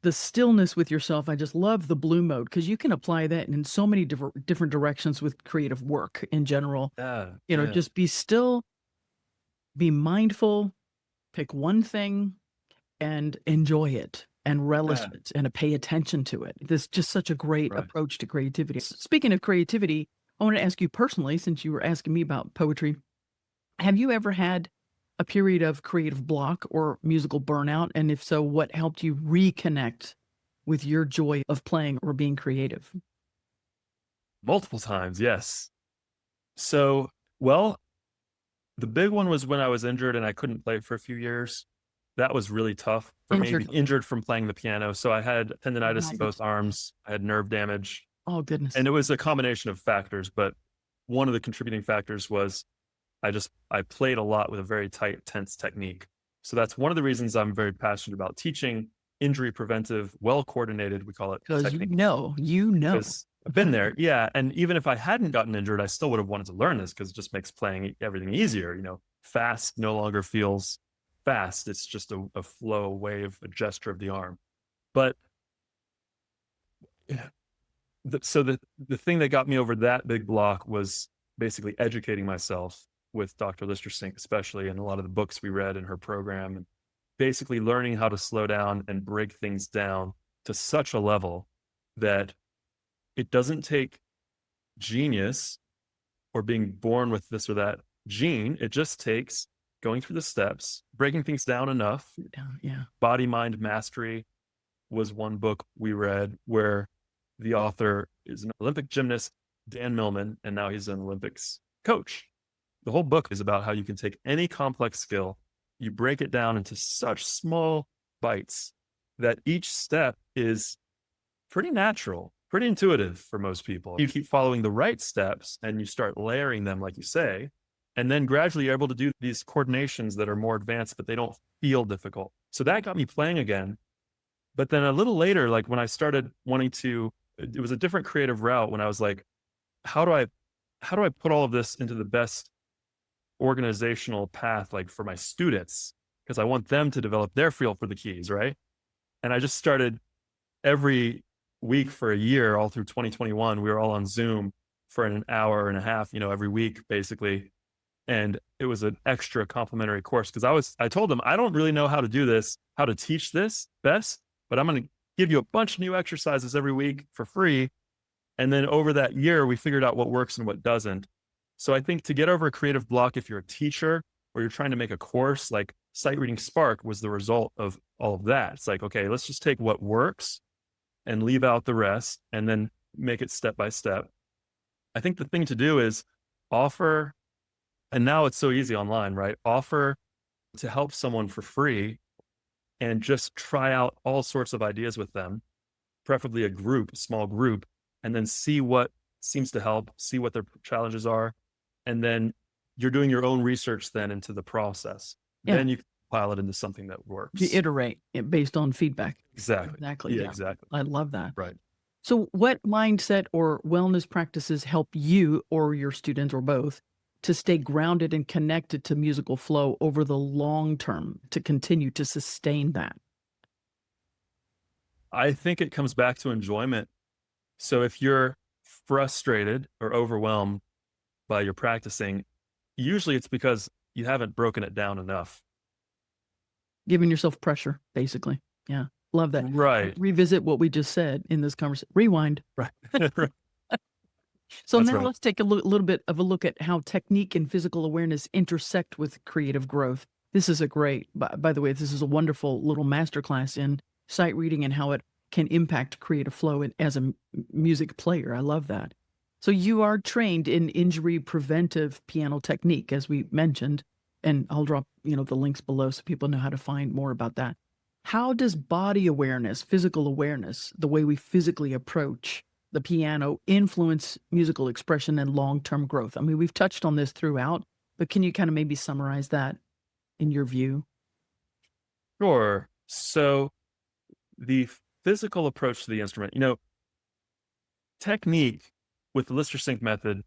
S2: the stillness with yourself. I just love the blue mode because you can apply that in so many different directions with creative work in general. Just be still, be mindful, pick one thing and enjoy it and relish it and pay attention to it. This is just such a great approach to creativity. Speaking of creativity, I want to ask you personally, since you were asking me about poetry, have you ever had a period of creative block or musical burnout? And if so, what helped you reconnect with your joy of playing or being creative?
S3: Multiple times, yes. So, well, the big one was when I was injured and I couldn't play for a few years. That was really tough for me,
S2: Injured.
S3: injured from playing the piano. So I had
S2: Oh
S3: tendonitis
S2: my
S3: in
S2: goodness.
S3: both arms. I had nerve damage,
S2: Oh goodness.
S3: and it was a combination of factors. But one of the contributing factors was I played a lot with a very tight, tense technique. So that's one of the reasons I'm very passionate about teaching injury preventive, well coordinated, we call it,
S2: Because
S3: technique.
S2: you know.
S3: Because I've been there. Yeah. And even if I hadn't gotten injured, I still would have wanted to learn this because it just makes playing everything easier. Fast no longer feels fast. It's just a flow, a wave, a gesture of the arm. But yeah, the thing that got me over that big block was basically educating myself with Dr. Lister Sink, especially, and a lot of the books we read in her program, and basically learning how to slow down and break things down to such a level that it doesn't take genius or being born with this or that gene. It just takes going through the steps, breaking things down enough.
S2: Yeah.
S3: Body Mind Mastery was one book we read where the author is an Olympic gymnast, Dan Millman, and now he's an Olympics coach. The whole book is about how you can take any complex skill, you break it down into such small bites that each step is pretty natural, pretty intuitive for most people. You keep following the right steps and you start layering them, like you say, and then gradually you're able to do these coordinations that are more advanced, but they don't feel difficult. So that got me playing again. But then a little later, like when I started wanting to, it was a different creative route when I was like, how do I put all of this into the best organizational path, like for my students? Because I want them to develop their feel for the keys, right? And I just started every week for a year, all through 2021. We were all on Zoom for an hour and a half, every week, basically. And it was an extra complimentary course because I told them, I don't really know how to do this, how to teach this best, but I'm going to give you a bunch of new exercises every week for free. And then over that year, we figured out what works and what doesn't. So I think to get over a creative block, if you're a teacher or you're trying to make a course, like Sightreading Spark was the result of all of that. It's like, okay, let's just take what works and leave out the rest and then make it step by step. I think the thing to do is offer, and now it's so easy online, right? Offer to help someone for free and just try out all sorts of ideas with them, preferably a small group, and then see what seems to help, see what their challenges are. And then you're doing your own research then into the process.
S2: Yeah.
S3: Then you can pile it into something that works.
S2: You iterate it based on feedback.
S3: Exactly.
S2: Exactly.
S3: Yeah, exactly.
S2: I love that.
S3: Right.
S2: So what mindset or wellness practices help you or your students or both to stay grounded and connected to musical flow over the long term, to continue to sustain that?
S3: I think it comes back to enjoyment. So if you're frustrated or overwhelmed by your practicing, usually it's because you haven't broken it down enough.
S2: Giving yourself pressure, basically. Yeah. Love that.
S3: Right.
S2: Revisit what we just said in this conversation. Rewind.
S3: Right.
S2: So
S3: That's
S2: now
S3: right.
S2: let's take a little bit of a look at how technique and physical awareness intersect with creative growth. This is by the way, this is a wonderful little masterclass in sight reading and how it can impact creative flow as a music player. I love that. So you are trained in injury preventive piano technique, as we mentioned, and I'll drop, the links below so people know how to find more about that. How does body awareness, physical awareness, the way we physically approach the piano influence musical expression and long-term growth? I mean, we've touched on this throughout, but can you kind of maybe summarize that in your view?
S3: Sure. So the physical approach to the instrument, technique with the Lister Sync method,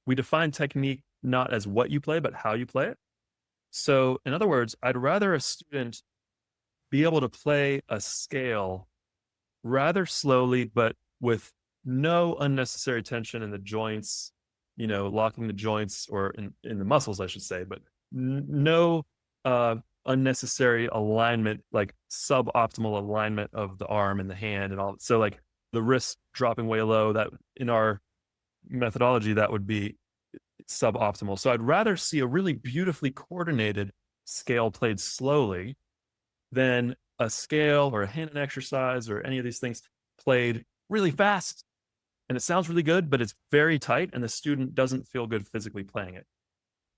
S3: we define technique not as what you play, but how you play it. So in other words, I'd rather a student be able to play a scale rather slowly, but with no unnecessary tension in the joints, locking the joints or in the muscles, I should say, but no unnecessary alignment, like suboptimal alignment of the arm and the hand and all. So like the wrist dropping way low, that in our methodology, that would be suboptimal. So I'd rather see a really beautifully coordinated scale played slowly than a scale or a hand exercise or any of these things played really fast and it sounds really good, but it's very tight and the student doesn't feel good physically playing it.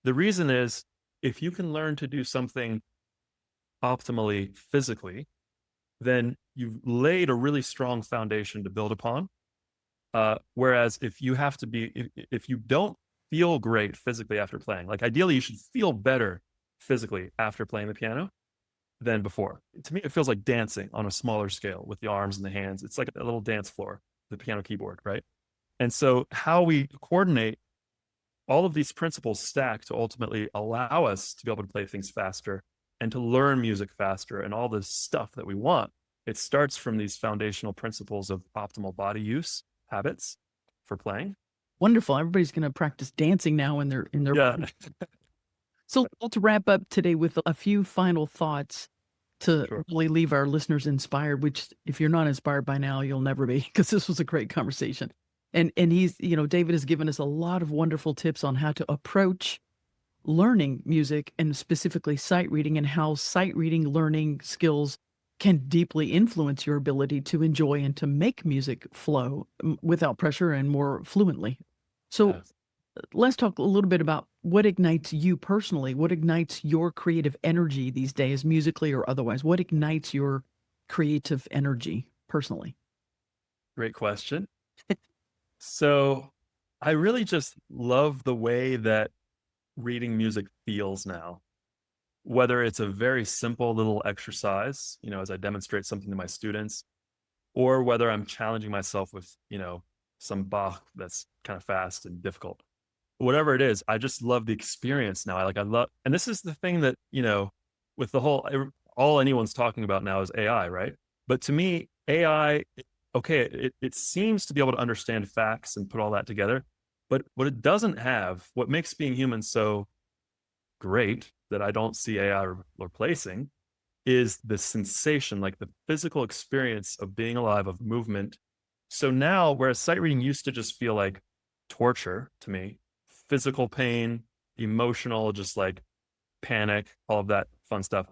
S3: The reason is if you can learn to do something optimally physically, then you've laid a really strong foundation to build upon. Whereas if you have to be, if you don't feel great physically after playing, like ideally you should feel better physically after playing the piano than before. To me, it feels like dancing on a smaller scale with the arms and the hands. It's like a little dance floor, the piano keyboard, right? And so how we coordinate all of these principles stack to ultimately allow us to be able to play things faster and to learn music faster and all this stuff that we want. It starts from these foundational principles of optimal body use habits for playing.
S2: Wonderful. Everybody's going to practice dancing now in their
S3: Yeah.
S2: So to wrap up today with a few final thoughts to
S3: Sure.
S2: really leave our listeners inspired, which if you're not inspired by now, you'll never be, because this was a great conversation. And he's, David has given us a lot of wonderful tips on how to approach learning music and specifically sight reading, and how sight reading learning skills can deeply influence your ability to enjoy and to make music flow without pressure and more fluently. So
S3: Yes.
S2: let's talk a little bit about what ignites you personally. What ignites your creative energy these days, musically or otherwise? What ignites your creative energy personally?
S3: Great question. So I really just love the way that reading music feels now. Whether it's a very simple little exercise, as I demonstrate something to my students, or whether I'm challenging myself with, some Bach that's kind of fast and difficult. Whatever it is, I just love the experience now. I love, and this is the thing that, with the whole, all anyone's talking about now is AI, right? But to me, AI, okay, it seems to be able to understand facts and put all that together. But what it doesn't have, what makes being human so great that I don't see AI replacing, is the sensation, like the physical experience of being alive, of movement. So now, whereas sight reading used to just feel like torture to me, physical pain, emotional, just like panic, all of that fun stuff.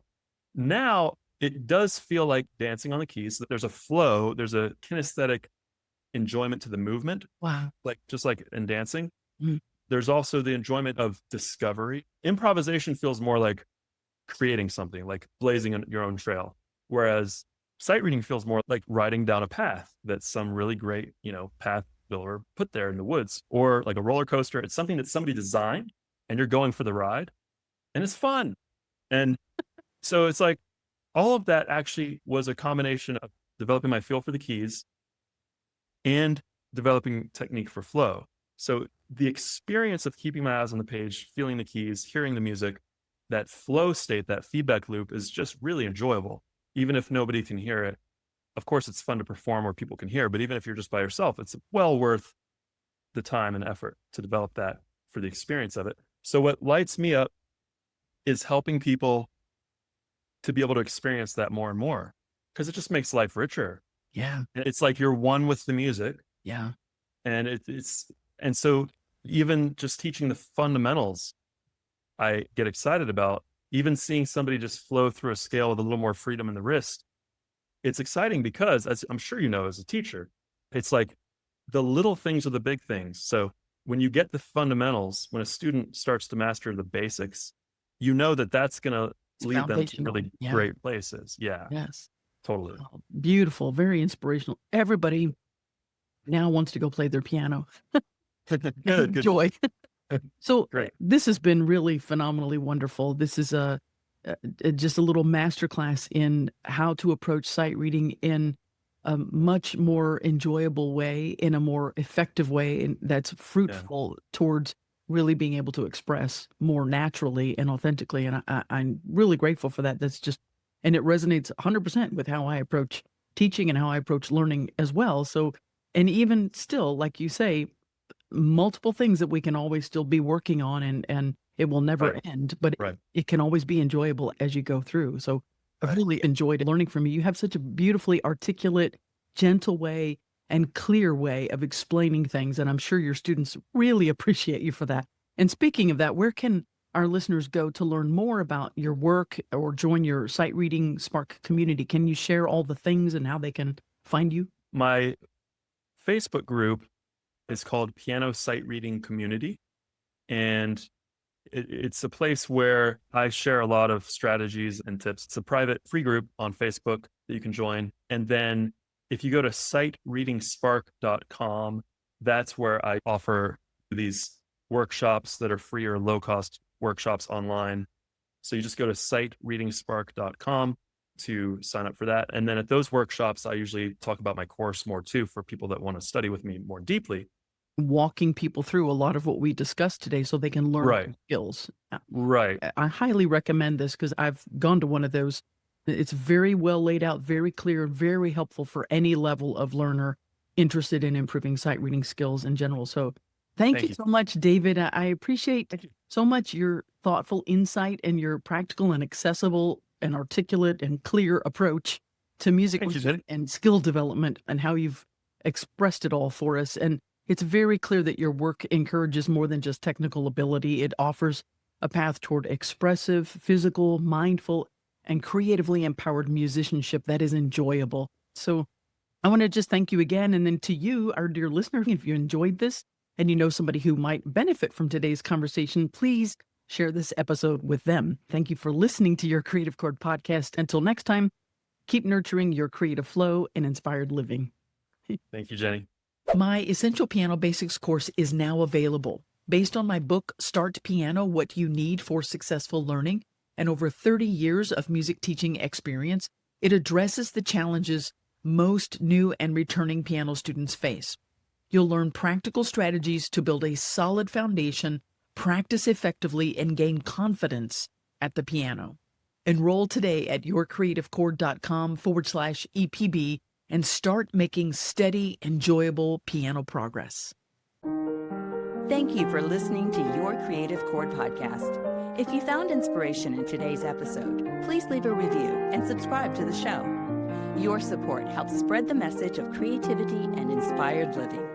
S3: Now it does feel like dancing on the keys. There's a flow, there's a kinesthetic enjoyment to the movement,
S2: Wow.
S3: like just like in dancing.
S2: Mm.
S3: There's also the enjoyment of discovery. Improvisation feels more like creating something, like blazing your own trail. Whereas sight reading feels more like riding down a path that some really great, path builder put there in the woods, or like a roller coaster. It's something that somebody designed and you're going for the ride and it's fun. And so it's like all of that actually was a combination of developing my feel for the keys and developing technique for flow. So the experience of keeping my eyes on the page, feeling the keys, hearing the music, that flow state, that feedback loop is just really enjoyable, even if nobody can hear it. Of course, it's fun to perform where people can hear, but even if you're just by yourself, it's well worth the time and effort to develop that for the experience of it. So what lights me up is helping people to be able to experience that more and more, because it just makes life richer.
S2: Yeah.
S3: It's like you're one with the music.
S2: Yeah.
S3: And and so even just teaching the fundamentals, I get excited about. Even seeing somebody just flow through a scale with a little more freedom in the wrist, it's exciting because, as I'm sure you know as a teacher, it's like the little things are the big things. So when you get the fundamentals, when a student starts to master the basics, that that's going to lead them to really great places. Yeah,
S2: Yes.
S3: totally.
S2: Oh, beautiful. Very inspirational. Everybody now wants to go play their piano.
S3: Good.
S2: Enjoy. So
S3: Great.
S2: this has been really phenomenally wonderful. This is just a little masterclass in how to approach sight reading in a much more enjoyable way, in a more effective way, and that's fruitful towards really being able to express more naturally and authentically. And I'm really grateful for that. And it resonates 100% with how I approach teaching and how I approach learning as well. So, and even still, like you say, multiple things that we can always still be working on, and it will never end, but it can always be enjoyable as you go through. So I've really enjoyed learning from you. You have such a beautifully articulate, gentle way and clear way of explaining things, and I'm sure your students really appreciate you for that. And speaking of that, where can our listeners go to learn more about your work or join your Sightreading Spark community? Can you share all the things and how they can find you?
S3: My Facebook group is called Piano Sight Reading Community. And it's a place where I share a lot of strategies and tips. It's a private free group on Facebook that you can join. And then if you go to sightreadingspark.com, that's where I offer these workshops that are free or low cost workshops online. So you just go to sightreadingspark.com to sign up for that. And then at those workshops, I usually talk about my course more too for people that want to study with me more deeply.
S2: Walking people through a lot of what we discussed today so they can learn
S3: Right.
S2: skills.
S3: Right.
S2: I highly recommend this because I've gone to one of those. It's very well laid out, very clear, very helpful for any level of learner interested in improving sight reading skills in general. So thank you so much, David. I appreciate so much your thoughtful insight and your practical and accessible and articulate and clear approach to music and skill development and how you've expressed it all for us. And it's very clear that your work encourages more than just technical ability. It offers a path toward expressive, physical, mindful, and creatively empowered musicianship that is enjoyable. So I want to just thank you again. And then to you, our dear listener, if you enjoyed this and you know somebody who might benefit from today's conversation, please share this episode with them. Thank you for listening to your Creative Chord podcast. Until next time, keep nurturing your creative flow and inspired living.
S3: Thank you, Jenny.
S2: My Essential Piano Basics course is now available. Based on my book, Start Piano, What You Need for Successful Learning, and over 30 years of music teaching experience, it addresses the challenges most new and returning piano students face. You'll learn practical strategies to build a solid foundation, practice effectively, and gain confidence at the piano. Enroll today at yourcreativechord.com/EPB and start making steady, enjoyable piano progress.
S1: Thank you for listening to Your Creative Chord podcast. If you found inspiration in today's episode, please leave a review and subscribe to the show. Your support helps spread the message of creativity and inspired living.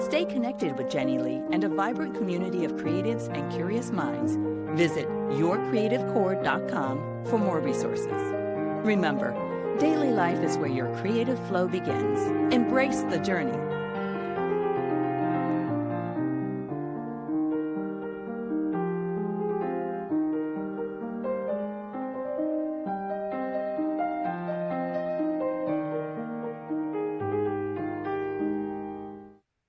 S1: Stay connected with Jenny Lee and a vibrant community of creatives and curious minds. Visit yourcreativechord.com for more resources. Remember, daily life is where your creative flow begins. Embrace the journey